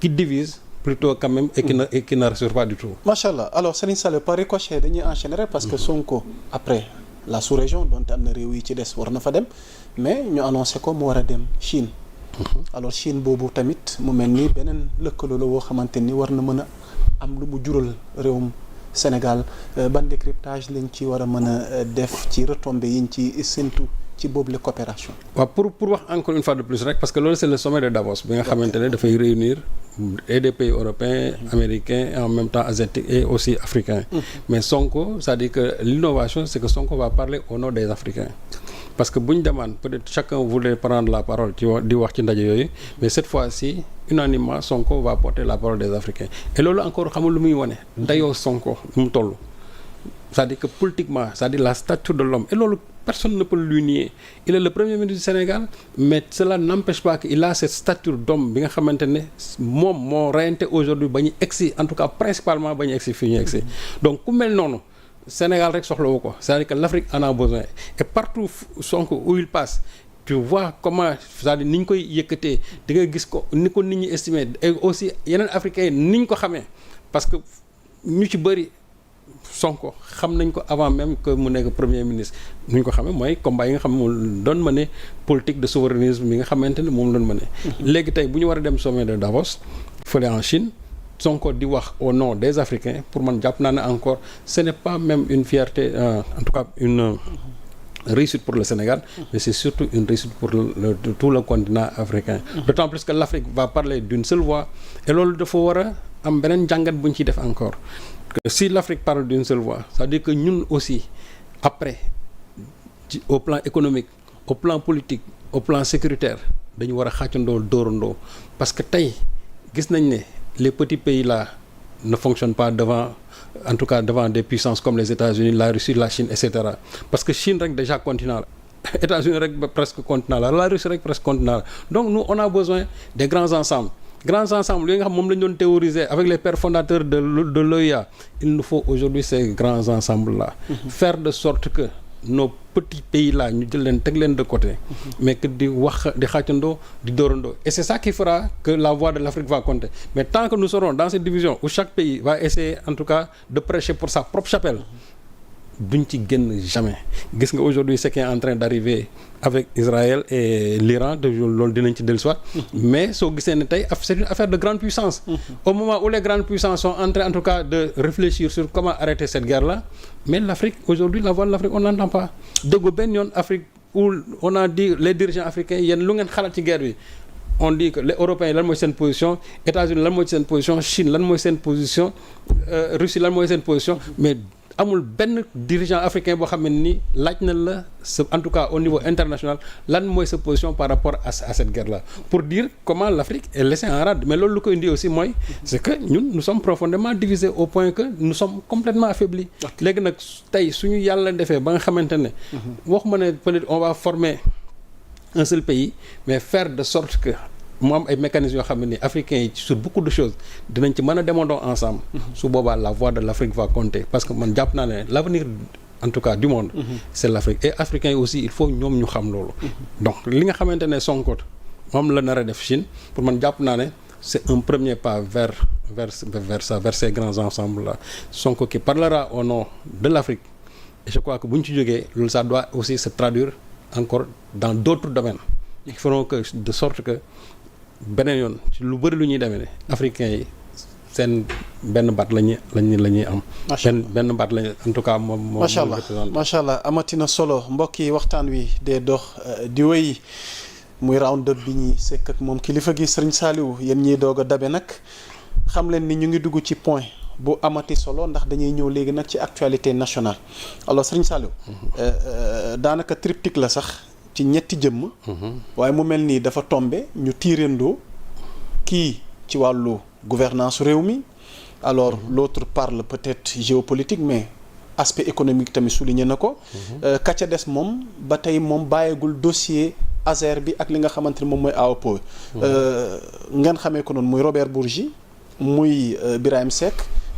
qui divise plutôt quand même et qui ne rassure pas du tout. Machallah. Alors Serigne Saliou par ricochet dañuy enchaîner parce que Sonko après la sous-région donte am na réew yi ci des war na fa dem mais ñu annoncé ko mu war a dem Chine. Alors Chine boobu tamit mu mel ni beneen lëkkaloo la woo xamante ni war na mën a am lu mu jural réewum Sénégal ban décryptage lañ ci war a mën a def ci retombées yiñ ci séntu ci boobu la coopération. waaw pour wax encore une fois de plus rek parce que loolu c'est le sommet de Davos bi nga xamante ne dafay réunir et des pays européens, américains et en même temps asiatiques et aussi africains. Mais Sonko, c'est-à-dire que l'innovation c'est que Sonko va parler au nom des Africains. Parce que bu ñu demande peut-être chacun voulait prendre la parole ci di wax ci ndaje yooyu mais cette fois-ci unanimement Sonko va porter la parole des Africains et loolu encore xamul lu muy wane dayoo Sonko lu mu toll c'est-à-dire que politiquement c'est-à-dire la stature de l'homme et loolu personne ne peut lui nier il est le premier ministre du Sénégal mais cela n'empêche pas qu'il a cette stature d'homme bi nga xamante ne moom moo reyante aujourd'hui ba ñu egsi en tout cas principalement ba ñu egsi fii ñu egsi donc ku mel noonu Sénégal rek soxlawu ko c'est-à-dire que l'Afrique en a besoin et partout Sonko où il passe tu vois comment c'est-à-dire ni ñu koy yëkkatee di nga gis ko ni ko nit ñi estimé et aussi yeneen africains yi ni ñu ko xamee parce que ñu ci bëri Sonko xam nañ ko avant même que mu nekk premier ministre nu ñu ko xamee mooy combat yi nga xam ne moom doon mëne politique de souverainisme bi nga xamante ne moom doon mëne léegi tey bu ñu war a dem sommet de Davos fële en Chine Sonko di wax au nom des Africains pour man jàpp naa ne encore ce n'est pas même une fierté en tout cas une réussite pour le Sénégal mais c'est surtout une réussite pour tout le continent africain d'autant plus que l'Afrique va parler d'une seule voix et loolu dafa war a am beneen jàngat bu ñu ciy def encore que si l'Afrique parle d'une seule voix c'est-à-dire que ñun aussi après au plan économique au plan politique au plan sécuritaire dañu war a xàccandoo dóorandoo parce que tey gis nañ ne les petits pays là ne fonctionnent pas devant en tout cas devant des puissances comme les États-Unis, la Russie, la Chine, etc. Parce que Chine rek déjà continent la États-Unis rek presque continent la Russie rek presque continent la donc nous on a besoin des grands ensembles yooyu nga xam moom la ñu doon théoriser avec les pères fondateurs de l'OIA il nous faut aujourd'hui ces grands ensembles là faire de sorte que nos petits pays là ñu jël leen teg leen de côté mais que di wax di xàccandoo di dóorandoo et c'est ça qui fera que la voix de l'Afrique va compter mais tant que nous serons dans cette division où chaque pays va essayer en tout cas de prêcher pour sa propre chapelle duñ ci génn jamais gis nga aujourd'hui ce qui est en train d'arriver avec Israël et l'Iran de loolu dinañ ci dellusiwaat mais soo gisee ne tey c'est une affaire de grande puissance au moment où les grandes puissances sont en train en tout cas de réfléchir sur comment arrêter cette guerre là mais l'Afrique aujourd'hui la voix de l'Afrique on n'entend pas déggu benn yoon Afrique où on a dit les dirigeants africains yéen lu ngeen xalaat ci guerre bi on dit que les Européens lan mooy seen position États-Unis lan mooy seen position Chine lan mooy seen position Russie lan mooy seen position mais amul benn dirigeant africain boo xam ne ni laaj na la en tout cas au niveau international lan mooy sa position par rapport à cette guerre là pour dire comment l'Afrique est laissée en rade mais loolu lu ko indi aussi mooy c'est que ñun nous sommes profondément divisés au point que nous sommes complètement affaiblis léegi nag tey suñu yàlla defee ba nga xamante ne waxuma ne peut-être on va former un seul pays mais faire de sorte que mu am ay mécanismes yoo xam ne ni africains yi sur beaucoup de choses dinañ ci mën a demandoo ensemble su boobaa la voix de l'Afrique va compter parce que man jàpp naa ne l'avenir en tout cas du monde c'est l'Afrique et africains yi aussi il faut ñoom ñu xam loolu donc li nga xamante ne Sonko moom la nar a def Chine pour man jàpp naa ne c'est un premier pas vers ces grands ensembles là Sonko qui parlera au nom de l'Afrique et je crois que bu ñu ci jógee loolu ça doit aussi se traduire encore dans d'autres domaines ils feront que de sorte que beneen yoon ci lu bëri lu ñuy demee ne africains yi seen benn baat la ñuy am. benn baat lañu en tout cas moom. macha allah amatina solo mbokk yi waxtaan wi dee dox di wéy muy round up bi ñuy sekk ak moom kilifa gi Serigne Saliou yéen ñiy doog a dabe nag xam leen ni ñu ngi dugg ci point bu amati solo ndax dañuy ñëw léegi nag ci actualité nationale alors Serigne Saliou. daanaka triptyque la sax. ci ñetti jëmm waaye mu mel nii dafa tombé ñu tiirandoo kii ci wàllu gouvernance réew mi alors l'autre parle peut-être géopolitique mais aspect économique tamit souligné na ko ka ca des moom ba tey moom bàyyeegul dossier Azer bi ak li nga xamante ne moom mooy AOPO ngeen xamee ko noonu muy Robert Bourgi muy Birahim Seck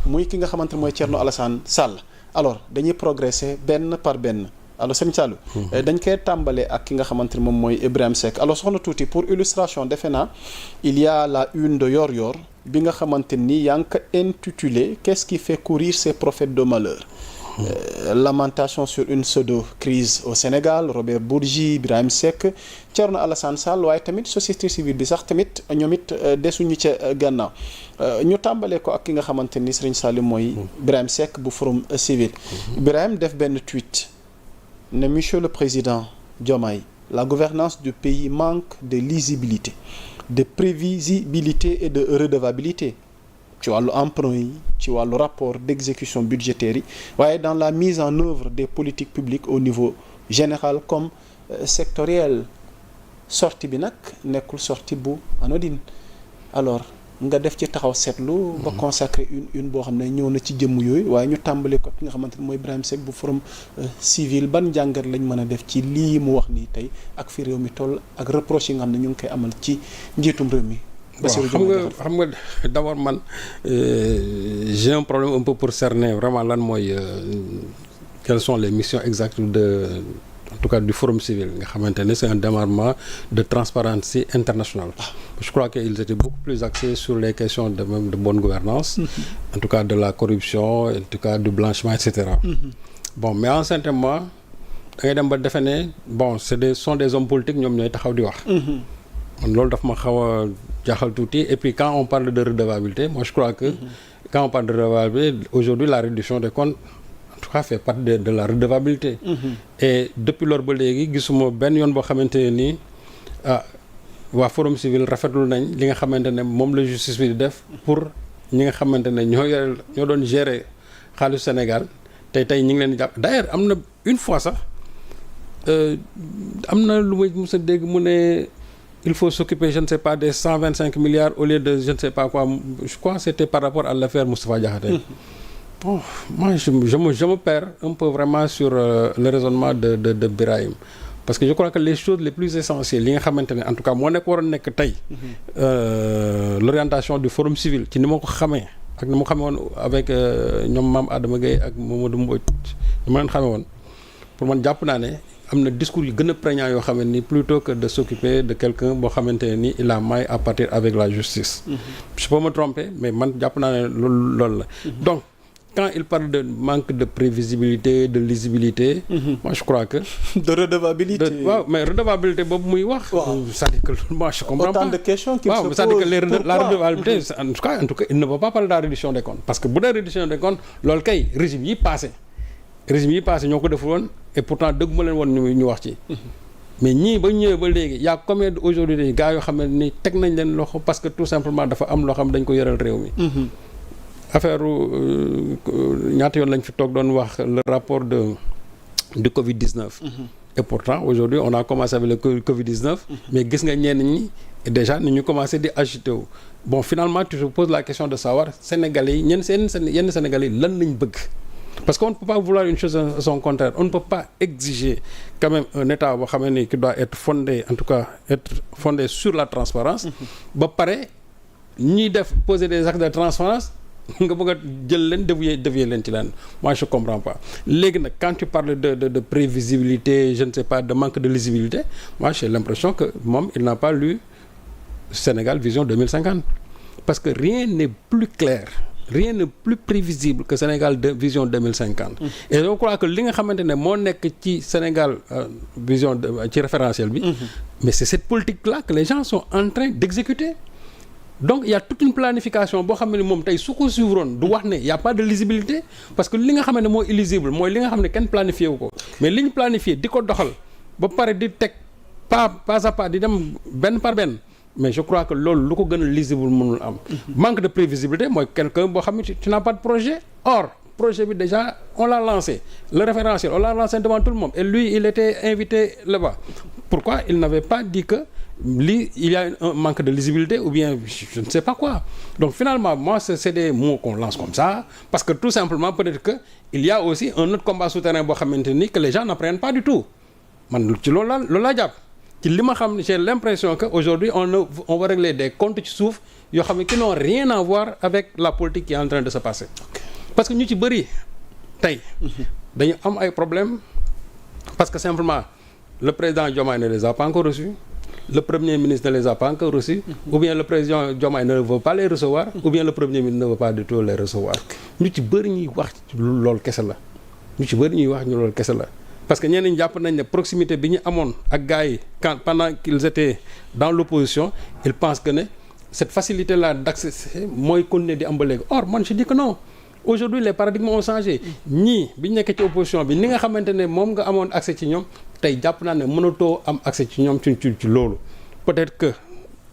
muy ki nga xamante ne mooy Thierno Alassane Sall alors dañuy progresser benn par benn alors Serigne Saliou dañ koy tàmbalee ak ki nga xamante ne moom mooy Ibrahim Seck alors soxna tuuti pour illustration defe naa il y a la une de Yoor Yoor bi nga xamante ni yaa ngi ko intitulé qu'est-ce qui fait courir ces prophètes de malheur. Lamentation sur une pseudo-crise au Sénégal, Robert Bourgi, Birahim Seck, Thierno Alassane Sall, waaye tamit société civile bi sax tamit ñoom it desuñu ca gannaaw ñu tàmbalee ko ak ki nga xamante ni Serigne Saliou mooy Birahim Seck bu Forum Civil. Birahim def benn tweet ne monsieur le président Diomaye, la gouvernance du pays manque de lisibilité, de prévisibilité et de redevabilité. ci wàllu emprunt yi ci wàllu rapport d'exécution budgétaire yi waaye dans la mise en œuvre des politiques publiques au niveau général comme sectoriel. sortie bi nag nekkul sortie bu anodine alors nga def ci taxaw seetlu ba consacrer une boo xam ne ñëw na ci jëmm yooyu waaye ñu tàmbale ko ki nga xamante ne mooy Birahim Seck bu Forum Civil. ban jàngat lañ mën a def ci lii mu wax nii tey ak fi réew mi toll ak reproche yi nga xam ne ñu ngi koy amal ci njiitum réew mi. xam nga d'abord man j'ai un problème un peu pour cerner vraiment lan mooy quelles sont les missions exactes en tout cas du Forum Civil nga xamante ne c'est un démarrement de transparence internationale. Je crois qu'ils étaient beaucoup plus axés sur les questions de bonne gouvernance, en tout cas de la corruption, en tout cas du blanchiment, etc. Bon, mais anciennement da ngay dem ba defe ne bon sont des hommes politiques ñoom ñooy taxaw di wax. Loolu daf ma xaw a jaaxal tuuti et puis quand on parle de redevabilité moi je crois que quand on parle de redevabilité aujourd'hui la réduction des comptes en tout cas fait partie de la redevabilité. Et depuis lors ba léegi gisuma benn yoon boo xamante ne nii waa Forum Civil rafetlu nañ li nga xamante ne moom la justice bi di def pour ñi nga xamante ne ñoo doon gérer xaalisu Sénégal tey ñi ngi leen di jàpp d'ailleurs am na une fois sax am na lu ma mës a dégg mu ne il faut s'occuper je ne sais pas des 125 milliards au lieu de je ne sais pas quoi je crois que c'était par rapport à l'affaire Moustapha Diakhaté. Bon moi je me perds un peu vraiment sur le raisonnement de Birahim parce que je crois que les choses les plus essentielles li nga xamante ne en tout cas moo nekk waroon nekk tey l'orientation du Forum Civil ci ni ma ko xamee ak ni ma ko xamee woon avec ñoom Mame Adama Gueye ak Mamadou Mbodj ni ma leen xamee woon pour man jàpp naa ne am na discours yu gën a prégnant yoo xam ne ni plutôt que de s'occuper de quelqu'un boo xamante ne ni il a maille à partir avec la justice. Je peux me tromper mais man jàpp naa ne loolu la. Donc quand il parle de manque de prévisibilité de lisibilité. Moi je crois que. de redevabilité waaw mais redevabilité boobu muy wax. c'est-à-dire que moi je comprends pas. Autant de questions qu'il se pose. C'est-à-dire que la redevabilité en tout cas il ne va pas parler de la réduction des comptes parce que bu dee réduction des comptes loolu kay régime yi passé ñoo ko def woon et pourtant dëgg ma leen woon ñu wax ci. mais ñii ba ñëwee ba léegi y a combien aujourd'hui des gars yoo xam ne ni teg nañ leen loxo parce que tout simplement dafa am loo xam dañ ko yoral réew mi. affaire ñaata yoon lañ fi toog doon wax le rapport du Covid-19. Et pourtant aujourd'hui on a commencé avec le Covid-19. Mais gis nga ñenn ñi déjà ni ñu commencé di agiter wu. Bon finalement tu te poses la question de savoir Sénégalais yi yenn Sénégalais yi lan lañ bëgg. Parce qu'on ne peut pas vouloir une chose à son contraire. On ne peut pas exiger quand même un État boo xam ne qui doit être fondé en tout cas être fondé sur la transparence ba pare ñiy poser des actes de transparence nga bëgg a jël leen dévier leen ci leen moi je comprends pas. Léegi nag quand tu parles de prévisibilité je ne sais pas de manque de lisibilité moi j'ai l'impression que moom il n'a pas lu Sénégal Vision 2050 parce que rien n'est plus clair. Rien n'est plus prévisible que Sénégal Vision 2050. Et je crois que li nga xamante ne moo nekk ci Sénégal Vision ci référentiel bi. Mais c'est cette politique-là que les gens sont en train d'exécuter. Donc il y a toute une planification boo xam ne moom tey su ko suivroon du wax ne y a pas de lisibilité parce que li nga xam ne moo illisible mooy li nga xam ne kenn planifié wu ko mais li ñu planifié di ko doxal ba pare di teg pas à pas di dem benn par benn. Mais je crois que loolu lu ko gën a lisible mënul am. Manque de prévisibilité mooy quelqu'un boo xam ne tu n'as pas de projet. Or projet bi déjà on l'a lancé le référentiel on l'a lancé devant tout le monde et lui il était invité là-bas. Pourquoi il n'avait pas dit que il y a un manque de lisibilité ou bien je ne sais pas quoi. Donc finalement moi c'est des mots qu'on lance comme ça parce que tout simplement peut-être que il y a aussi un autre combat souterrain boo xamante ni que les gens n'apprennent pas du tout man ci loolu laa jàpp. ci li ma xam j'ai l'impression que aujourd'hui on va régler des comptes ci suuf yoo xam ne qui n'ont rien à voir avec la politique qui est en train de se passer. Parce que ñu ci bëri tey dañu am ay problèmes parce que simplement le président Diomaye ne les a pas encore reçus le premier ministre ne les a pas encore reçus, ou bien le président Diomaye ne veut pas les recevoir, ou bien le premier ministre ne veut pas du tout les recevoir. ñu ci bëri ñuy wax loolu kese la ñu ci bëri ñuy wax ñu loolu kese la parce que ñenn ñi jàpp nañ ne proximité bi ñu amoon ak gars yi quand pendant qu'ils étaient dans l'opposition ils pensent que ne cette facilité là d'accès mooy continuer di am ba léegi or man je dis que non. Aujourd'hui les paradigmes ont changé ñii bi ñu nekkee ci opposition bi ni nga xamante ne moom nga amoon accès ci ñoom tey jàpp naa ne mënatoo am accès ci ñoom ci loolu peut-être que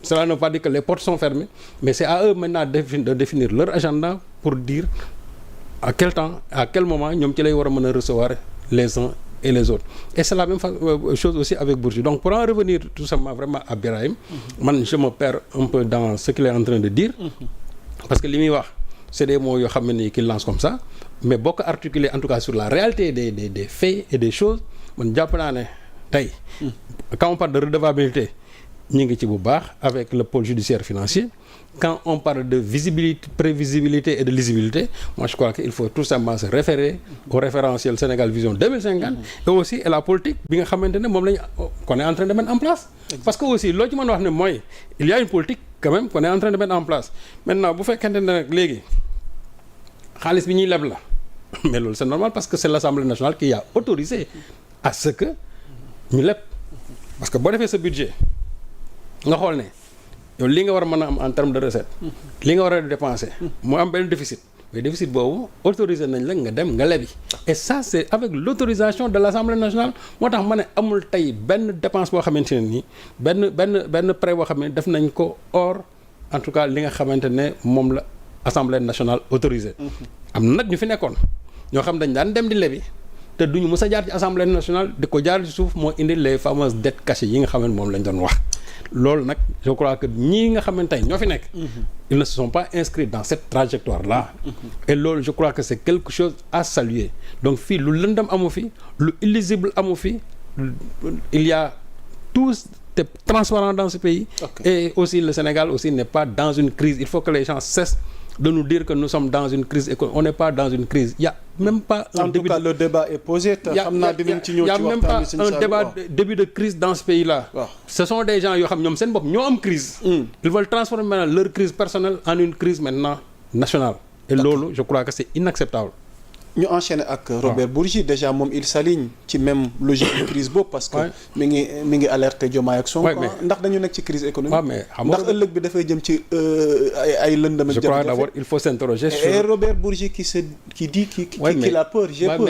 cela ne veut pas dire que les portes sont fermées mais c'est à eux maintenant de définir leur agenda pour dire à quel temps à quel moment ñoom ci lay war a mën a recevoir les uns et les autres et c'est la même chose aussi avec Bourgi donc pour en revenir tout simplement vraiment à Birahim man je me perds un peu dans ce qu'il est en train de dire parce que li muy wax c'est des mots yoo xam ne nii qu'il lance comme ça mais boo ko articuler en tout cas sur la réalité des faits et des choses man jàpp naa ne tey quand on parle de redevabilité ñu ngi ci bu baax avec le pôle judiciaire financier quand on parle de visibilité prévisibilité et de lisibilité moi je crois qu'il faut tout simplement se référer au référentiel Sénégal Vision 2050 et aussi à la politique bi nga xamante ne moom lañu qu'on est en train de mettre en place parce que aussi loo ci mën a wax ne mooy il y a une politique quand même qu'on est en train de mettre en place maintenant bu fekkente ne nag léegi xaalis bi ñuy leb la mais loolu c'est normal parce que c'est l'Assemblée nationale qui a autorisé à ce que ñu leb parce que boo defee sa budget nga xool ne yow li nga war a mën a am en termes de recette li nga war a dépenser mu am benn déficit mais déficit boobu autorisé nañ la nga dem nga lebi et ça c'est avec l'autorisation de l'Assemblée nationale moo tax ma ne amul tey benn dépense boo xamante ne nii benn prêt boo xam ne def nañ ko hors en tout cas li nga xamante ne moom la Assemblée nationale autorisé am na nag ñu fi nekkoon ñoo xam dañ daan dem di lebi te duñu mës a jaar ci Assemblée nationale di ko jaar ci suuf moo indi les fameuses dettes cachées yi nga xam ne moom lañ doon wax loolu nag je crois que ñii nga xamante ne ñoo fi nekk ils ne se sont pas inscrits dans cette trajectoire là et loolu je crois que c'est quelque chose à saluer donc fii lu lëndëm amu fi lu illisible amu fi il y a tous des transparents dans ce pays et aussi le Sénégal aussi n'est pas dans une crise il faut que les gens cessent de nous dire que nous sommes dans une crise et qu'on n'est pas dans une crise il y a même pas un début le débat est posé te xam naa dinañ ci ñëw ci waxtaan bi il y a même pas un débat début de crise dans ce pays là ce sont des gens yoo xam ñoom seen bopp ñoo am crise ils veulent transformer maintenant leur crise personnelle en une crise maintenant nationale et loolu je crois que c'est inacceptable ñu enchaîner ak Robert Bourgi déjà moom il s'aligne ci même logique de crise boobu parce que mi ngi alerter Diomaye ak Sonko ndax dañu nekk ci crise économique ndax ëllëg bi dafay jëm ci ay lëndëm ak je crois d'abord il faut s'interroger sur et Robert Bourgi qui dit qu'il a peur j'ai peur